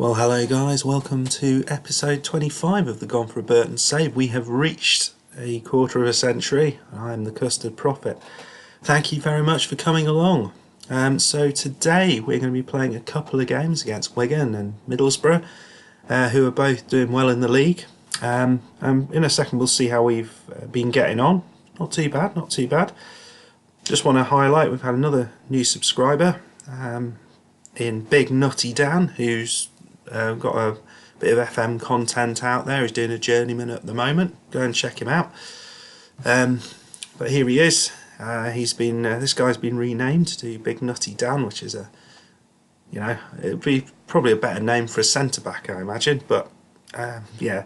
Well, hello guys, welcome to episode 25 of the Gone for a Burton Save. We have reached a quarter of a century. I'm the Custard Prophet. Thank you very much for coming along. So today we're going to be playing a couple of games against Wigan and Middlesbrough, who are both doing well in the league. In a second we'll see how we've been getting on. Not too bad, not too bad. Just want to highlight we've had another new subscriber in Big Nutty Dan, who's got a bit of FM content out there. He's doing a journeyman at the moment. Go and check him out. But here he is. This guy's been renamed to Big Nutty Dan, which is it'd be probably a better name for a centre back, I imagine. But yeah,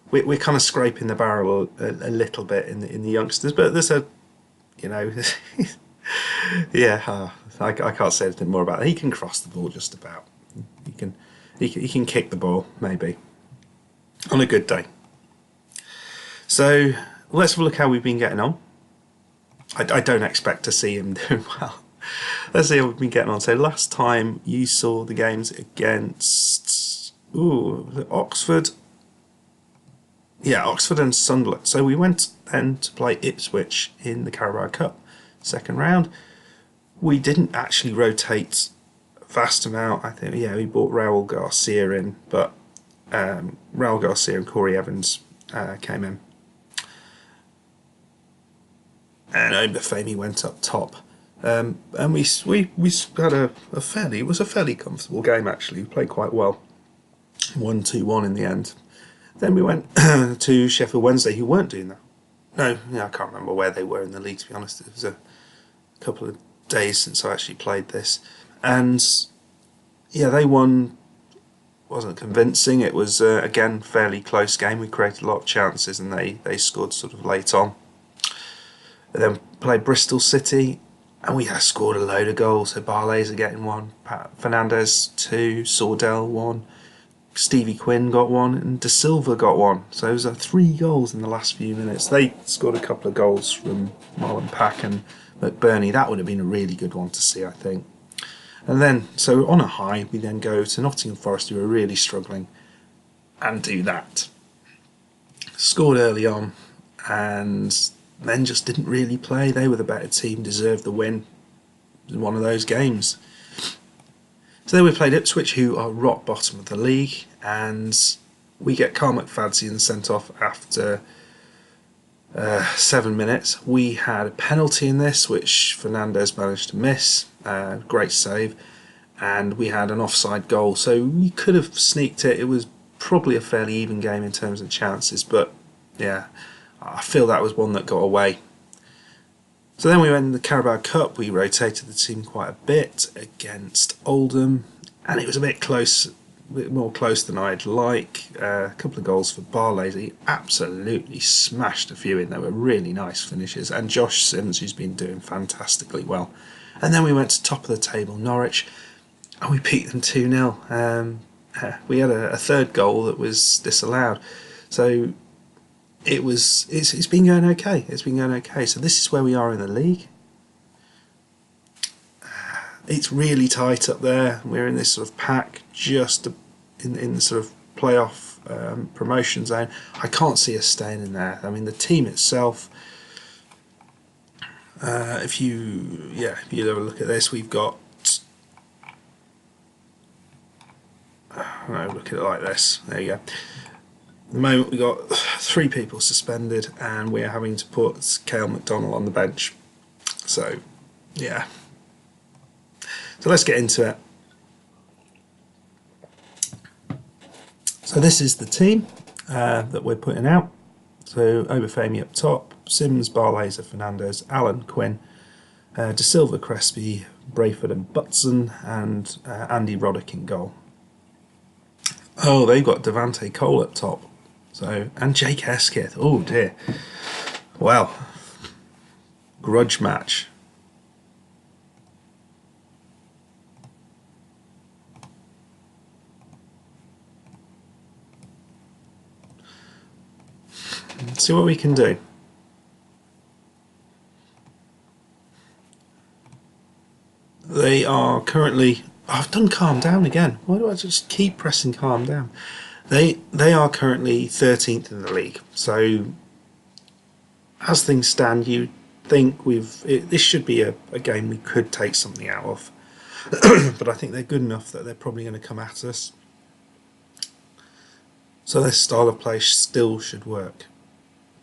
we're kind of scraping the barrel a little bit in the youngsters. But there's yeah, I can't say anything more about that. He can cross the ball just about. He can kick the ball, maybe, on a good day. So let's have a look how we've been getting on. I don't expect to see him doing well. Let's see how we've been getting on. So last time you saw the games against Oxford. Yeah, Oxford and Sunderland. So we went then to play Ipswich in the Carabao Cup, second round. We didn't actually rotate vast amount. I think, yeah, we brought Raul Garcia in, but Raul Garcia and Corey Evans came in. And Obafemi went up top. And we had it was a fairly comfortable game actually. We played quite well. 1-2-1 in the end. Then we went to Sheffield Wednesday, who weren't doing that. No, I can't remember where they were in the league, to be honest. It was a couple of days since I actually played this. And yeah, they won. Wasn't convincing. It was again fairly close game. We created a lot of chances, and they scored sort of late on. And then played Bristol City, and we scored a load of goals. So Barlaser getting one, Fernandez 2, Sordell 1, Stevie Quinn got one, and De Silva got one. So it was 3 goals in the last few minutes. They scored a couple of goals from Marlon Pack and McBurney. That would have been a really good one to see, I think. And then, so on a high, we then go to Nottingham Forest, who are really struggling, and do that. Scored early on, and then just didn't really play. They were the better team, deserved the win. It was one of those games. So then we played Ipswich, who are rock bottom of the league, and we get Carl McFadzean sent off after 7 minutes. We had a penalty in this, which Fernandez managed to miss. Great save. And we had an offside goal. So we could have sneaked it. It was probably a fairly even game in terms of chances. But yeah, I feel that was one that got away. So then we went in the Carabao Cup. We rotated the team quite a bit against Oldham. And it was a bit close. A bit more close than I'd like. A couple of goals for Barlaser. He absolutely smashed a few in. They were really nice finishes. And Josh Sims, who's been doing fantastically well. And then we went to top of the table, Norwich, and we beat them 2-0. We had a third goal that was disallowed. So it's been going okay. It's been going okay. So this is where we are in the league. It's really tight up there. We're in this sort of pack, just in the sort of playoff promotion zone. I can't see us staying in there. I mean, the team itself, if you have a look at this, we've got, look at it like this. There you go. At the moment we've got 3 people suspended, and we're having to put Cale McDonald on the bench. So yeah. So let's get into it. So this is the team that we're putting out. So Obafemi up top, Sims, Barlaser, Fernandez, Allen, Quinn, De Silva, Crespi, Brayford and Butson, and Andy Roddick in goal. Oh, they've got Devante Cole up top. So, and Jake Hesketh. Oh dear. Well, grudge match. Let's see what we can do. They are currently I've done calm down again. Why do I just keep pressing calm down? They are currently 13th in the league. So as things stand, you think this should be a game we could take something out of. But I think they're good enough that they're probably going to come at us. So their style of play still should work.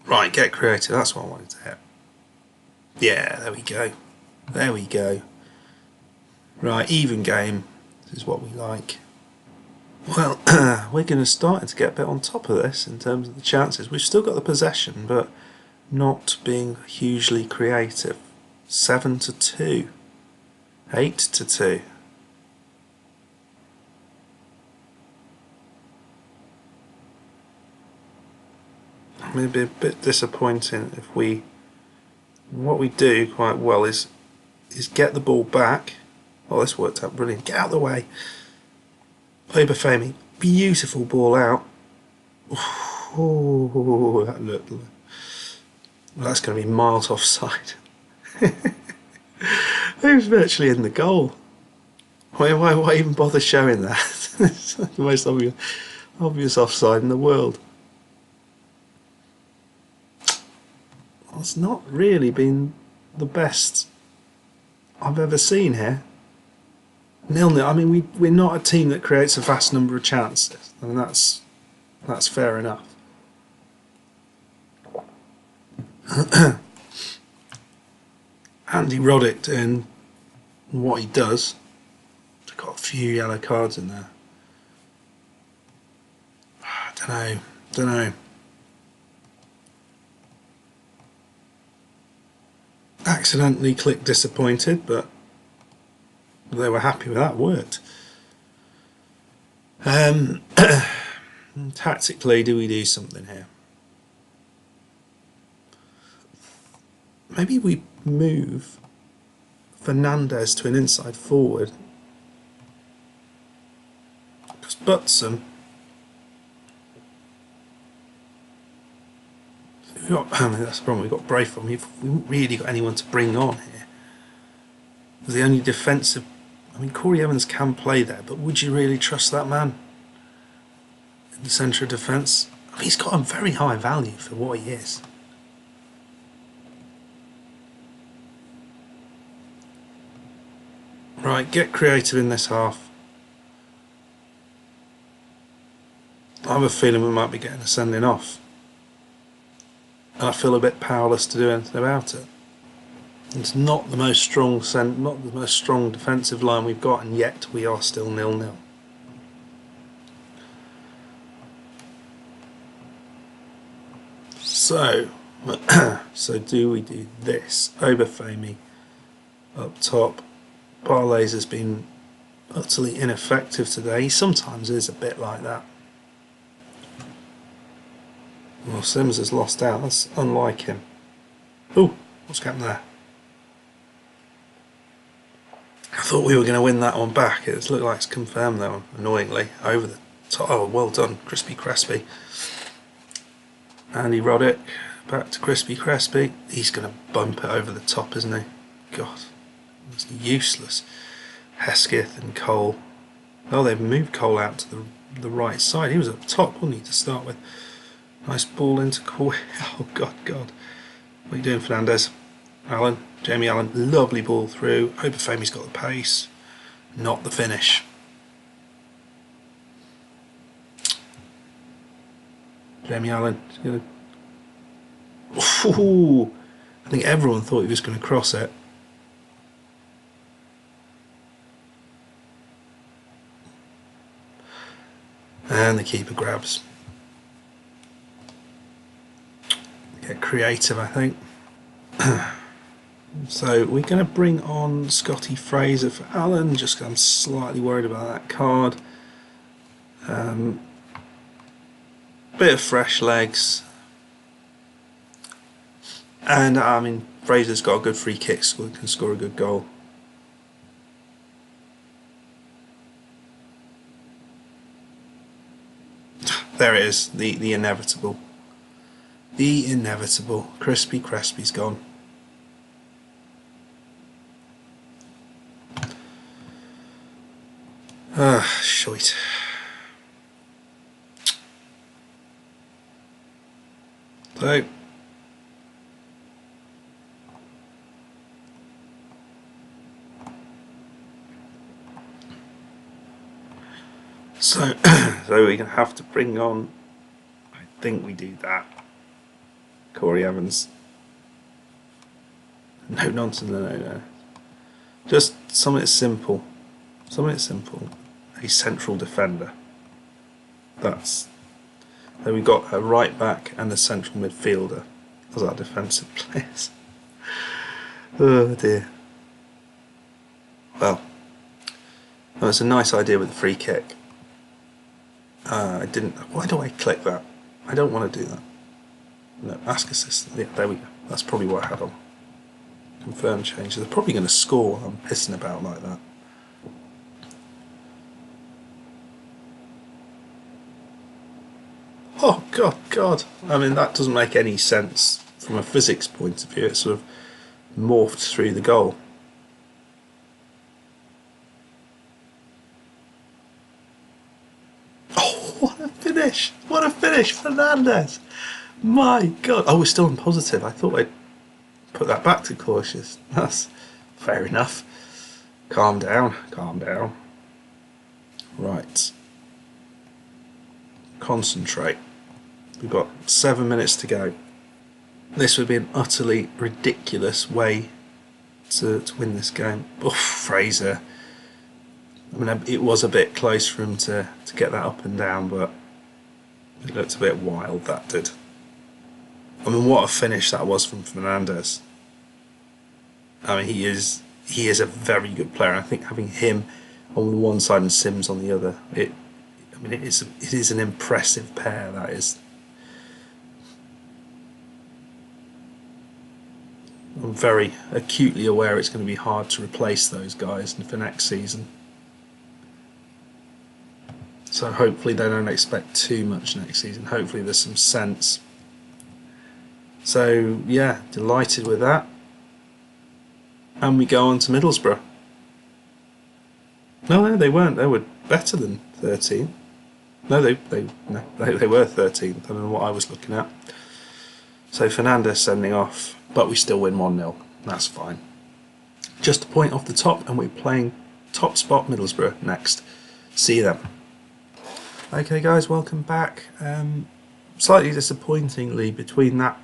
Right, get creative. That's what I wanted to hit. Yeah, there we go. There we go. Right, even game. This is what we like. Well, we're going to start to get a bit on top of this in terms of the chances. We've still got the possession, but not being hugely creative. 7-2. 8-2. Maybe a bit disappointing if what we do quite well is get the ball back. Oh, this worked out brilliant. Get out of the way. Obafemi, beautiful ball out. Oh, that looked. Well, that's going to be miles offside. It was virtually in the goal. Why even bother showing that? It's the most obvious offside in the world. Well, it's not really been the best I've ever seen here. 0-0. I mean, we're not a team that creates a vast number of chances. I mean, that's fair enough. Andy Roddick doing what he does. He's got a few yellow cards in there. I don't know. Accidentally clicked disappointed, but they were happy with that. Worked. Tactically, do we do something here? Maybe we move Fernandez to an inside forward. Because Butson, that's the problem. We've got Braithwaite. We haven't really got anyone to bring on here. The only defensive. I mean, Corey Evans can play there, but would you really trust that man in the centre of defence? I mean, he's got a very high value for what he is. Right, get creative in this half. I have a feeling we might be getting a sending off. And I feel a bit powerless to do anything about it. It's not the most strong defensive line we've got, and yet we are still 0-0. So, do we do this? Obafemi up top. Barley's has been utterly ineffective today. He sometimes is a bit like that. Well, Sims has lost out. That's unlike him. Oh, what's happened there? I thought we were going to win that one back. It looked like it's confirmed though, annoyingly. Over the top. Oh, well done, Crispy Crespi. Andy Roddick, back to Crispy Crespi. He's going to bump it over the top, isn't he? God, it's useless. Hesketh and Cole. Oh, they've moved Cole out to the right side. He was up top, wasn't he, to start with? Nice ball into Cole. Oh, God. What are you doing, Fernandez? Jamie Allen, lovely ball through. Obafemi's got the pace, not the finish. Jamie Allen, ooh, I think everyone thought he was going to cross it. And the keeper grabs. Get creative, I think. So we're going to bring on Scotty Fraser for Allen, just because I'm slightly worried about that card. Bit of fresh legs. And I mean, Fraser's got a good free kick, so he can score a good goal. There it is, the inevitable. The inevitable. Crispy Crespi's gone. Shite. So we're going to have to bring on, I think we do that, Corey Evans. No nonsense, no. Just something simple. A central defender. So we've got a right back and a central midfielder as our defensive players. Oh dear. Well, that was a nice idea with the free kick. I didn't. Why do I click that? I don't want to do that. No, ask assistant. Yeah, there we go. That's probably what I had on. Confirm changes. They're probably going to score. I'm pissing about like that. Oh God! I mean, that doesn't make any sense from a physics point of view. It sort of morphed through the goal. Oh, what a finish! What a finish, Fernandez! My God! Oh, we're still in positive. I thought I'd put that back to cautious. That's fair enough. Calm down. Right. Concentrate. We've got 7 minutes to go. This would be an utterly ridiculous way to win this game. Oh, Fraser. I mean, it was a bit close for him to get that up and down, but it looked a bit wild, that did. I mean, what a finish that was from Fernandez. I mean, he is a very good player. I think having him on the one side and Sims on the other, it is an impressive pair, that is. I'm very acutely aware it's going to be hard to replace those guys for next season. So hopefully they don't expect too much next season. Hopefully there's some sense. So yeah, delighted with that. And we go on to Middlesbrough. No, they weren't. They were better than 13th. No, they were 13th. I don't know what I was looking at. So Fernandez sending off, but we still win 1-0. That's fine. Just a point off the top, and we're playing top spot Middlesbrough next. See you then. Okay, guys, welcome back. Slightly disappointingly, between that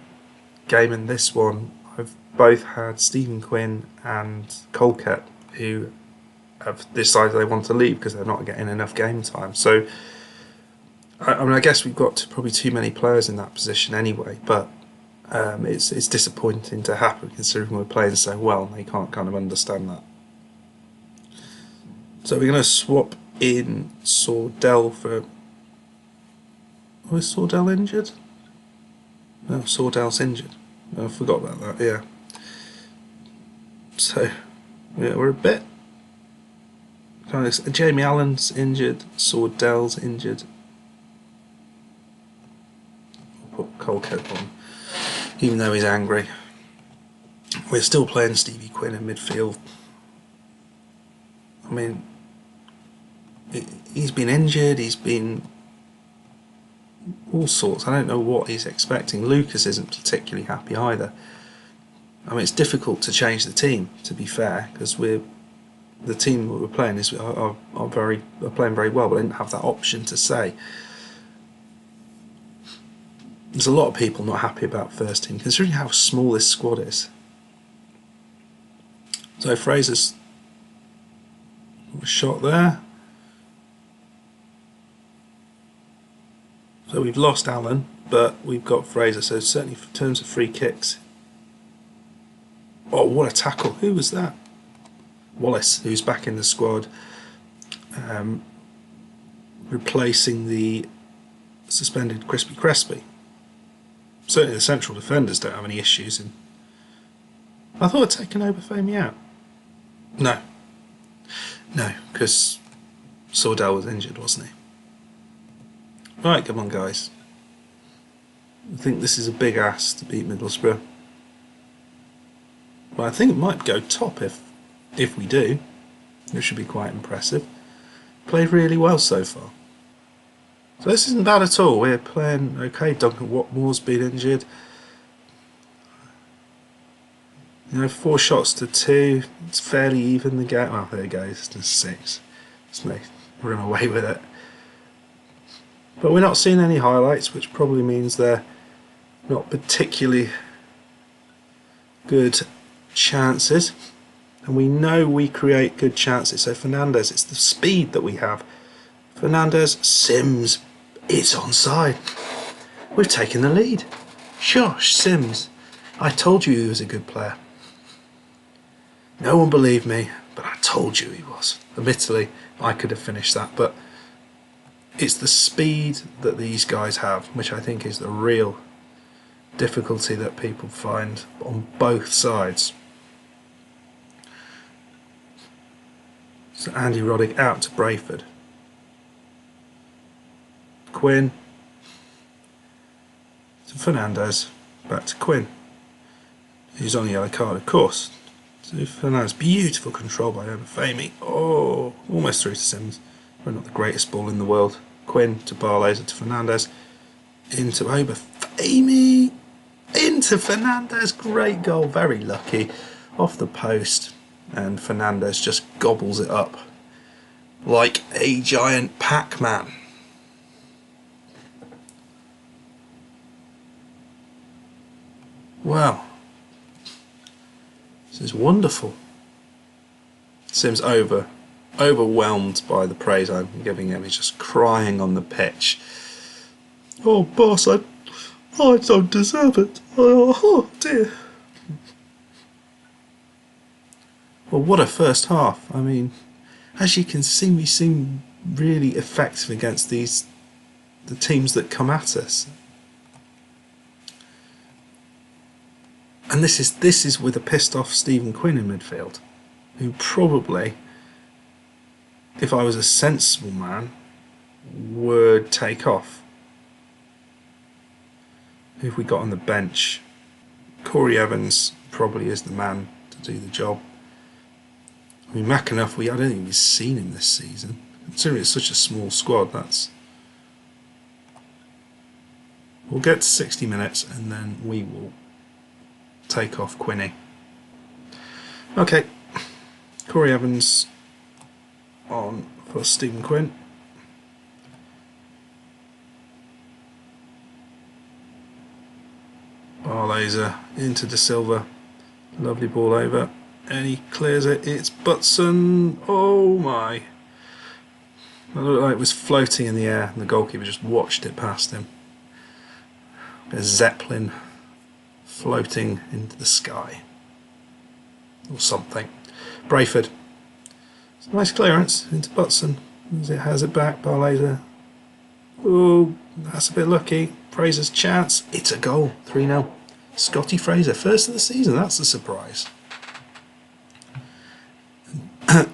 game and this one, I've both had Stephen Quinn and Colquette who have decided they want to leave because they're not getting enough game time. So, I guess we've got probably too many players in that position anyway, but it's disappointing to happen considering we're playing so well and they can't kind of understand that. So we're going to swap in Sordell for... Was Sordell injured? No, Sordell's injured. I forgot about that, yeah. So, yeah, we're a bit... Jamie Allen's injured, Sordell's injured. I'll put Colquette on, even though he's angry. We're still playing Stevie Quinn in midfield. I mean, he's been injured, he's been all sorts. I don't know what he's expecting. Lucas isn't particularly happy either. I mean, it's difficult to change the team, to be fair, because the team that we're playing are playing very well, but I didn't have that option to say. There's a lot of people not happy about first team, considering how small this squad is. So Fraser's shot there. So we've lost Allen, but we've got Fraser, so certainly in terms of free kicks. Oh, what a tackle. Who was that? Wallace, who's back in the squad, replacing the suspended Crispy Crespi. Certainly the central defenders don't have any issues. I thought I'd taken over Famey out. No, because Sordell was injured, wasn't he? Right, come on guys. I think this is a big ask to beat Middlesbrough. But I think it might go top if we do. It should be quite impressive. Played really well so far. So this isn't bad at all. We're playing okay. Duncan Watmore's been injured. 4 shots to 2. It's fairly even the game. Oh, there it goes. It's just 6. It's nice. Run away with it. But we're not seeing any highlights, which probably means they're not particularly good chances. And we know we create good chances. So Fernandez, it's the speed that we have. Fernandez, Sims, it's onside. We've taken the lead. Josh Sims, I told you he was a good player. No one believed me, but I told you he was. Admittedly, I could have finished that, but it's the speed that these guys have, which I think is the real difficulty that people find on both sides. So Andy Roddick out to Brayford. Quinn to Fernandez, back to Quinn, who's on the yellow card, of course. So Fernandez, beautiful control by Obafemi. Oh, almost through to Sims. But not the greatest ball in the world. Quinn to Barlaser to Fernandez, into Obafemi, into Fernandez. Great goal, very lucky, off the post, and Fernandez just gobbles it up like a giant Pac-Man. Wow, this is wonderful. Sims overwhelmed by the praise I'm giving him. He's just crying on the pitch. Oh, boss, I don't deserve it. Oh dear. Well, what a first half. I mean, as you can see, we seem really effective against the teams that come at us. And this is with a pissed off Stephen Quinn in midfield, who probably, if I was a sensible man, would take off. Who have we got on the bench? Corey Evans probably is the man to do the job. I mean, McAnuff, I don't think we've seen him this season. Considering it's such a small squad, we'll get to 60 minutes and then we will take off Quinny. Okay, Corey Evans on for Stephen Quinn. Barlaser into De Silva. Lovely ball over. And he clears it. It's Butson. Oh my. It looked like it was floating in the air and the goalkeeper just watched it past him. A Zeppelin floating into the sky. Or something. Brayford. It's a nice clearance into Butson. As it has it back. Barlaser. Oh, that's a bit lucky. Fraser's chance. It's a goal. 3-0. Scotty Fraser. First of the season. That's a surprise.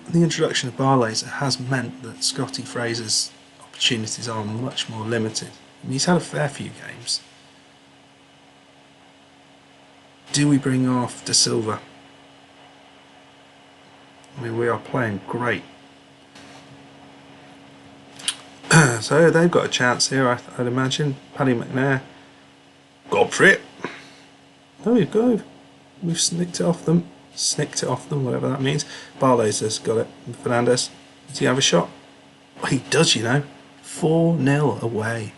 The introduction of Barlaser has meant that Scotty Fraser's opportunities are much more limited. I mean, he's had a fair few games. Do we bring off De Silva? I mean, we are playing great. So they've got a chance here, I'd imagine. Paddy McNair. Godfrey. There we go. We've snicked it off them. Whatever that means. Barlaser's got it. Fernandez. Does he have a shot? Oh, he does, you know. 4-0 away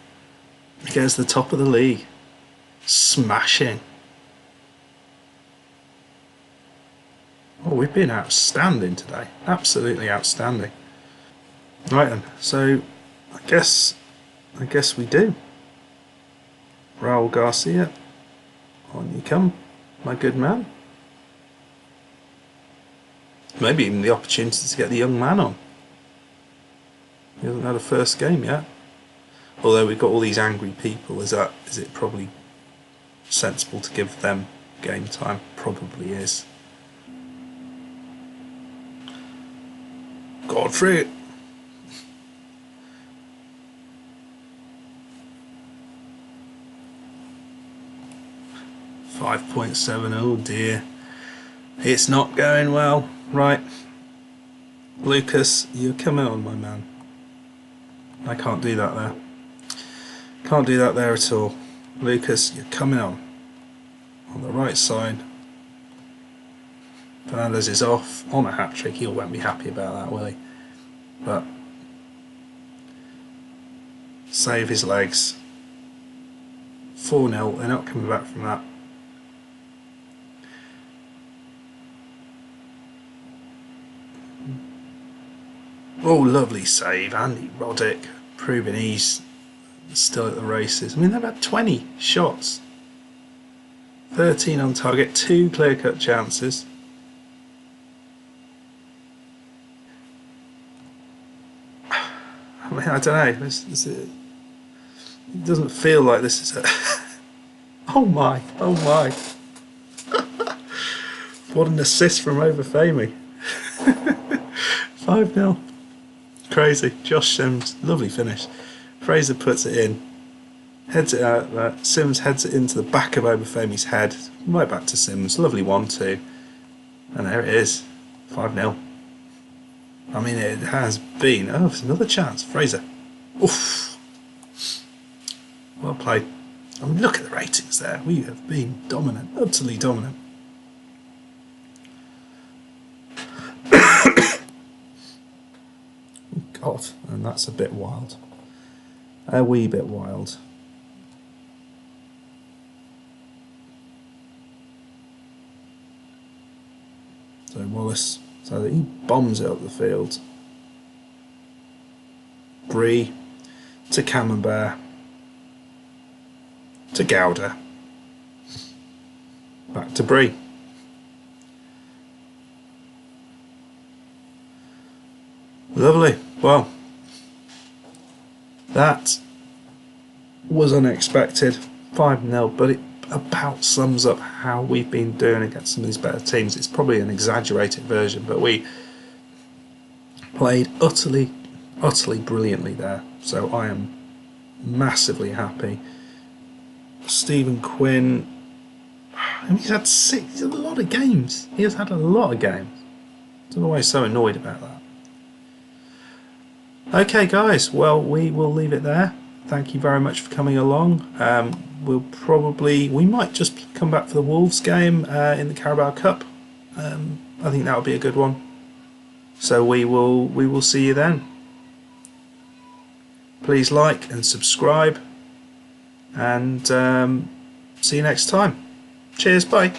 against the top of the league. Smashing. Oh, we've been outstanding today. Absolutely outstanding. Right then, so I guess we do. Raul Garcia, on you come, my good man. Maybe even the opportunity to get the young man on. He hasn't had a first game yet. Although we've got all these angry people, is it probably sensible to give them game time? Probably is. Godfrey. .7, oh dear. It's not going well. Right. Lucas, you're coming on, my man. I can't do that there. Can't do that there at all. Lucas, you're coming on the right side. Fernandez is off on a hat-trick. He won't be happy about that, will he? But save his legs. 4-0, they're not coming back from that. Oh, lovely save, Andy Roddick, proving he's still at the races. I mean, they've had 20 shots, 13 on target, 2 clear-cut chances. I mean, I don't know. It doesn't feel like this is a. Oh my! Oh my! What an assist from Overfamey. 5-0. Crazy. Josh Sims, lovely finish. Fraser puts it in, heads it out there. Sims heads it into the back of Overfamey's head, right back to Sims. Lovely 1-2, and there it is. 5-0. I mean, it has been. Oh, there's another chance. Fraser. Oof. Well played. I mean, look at the ratings there. We have been dominant, utterly dominant. God, and that's a bit wild. A wee bit wild. So Wallace, so that he bombs it up the field. Bree to Camembert to Gouda. Back to Bree. Lovely. Well, that was unexpected. 5-0, but it about sums up how we've been doing against some of these better teams. It's probably an exaggerated version, but we played utterly brilliantly there. So I am massively happy. Stephen Quinn, I mean, he's had a lot of games. He has had a lot of games. I don't know why he's so annoyed about that. Okay guys, well, we will leave it there. Thank you very much for coming along. We might just come back for the Wolves game in the Carabao Cup. I think that'll be a good one. So we will see you then. Please like and subscribe, and see you next time. Cheers, bye.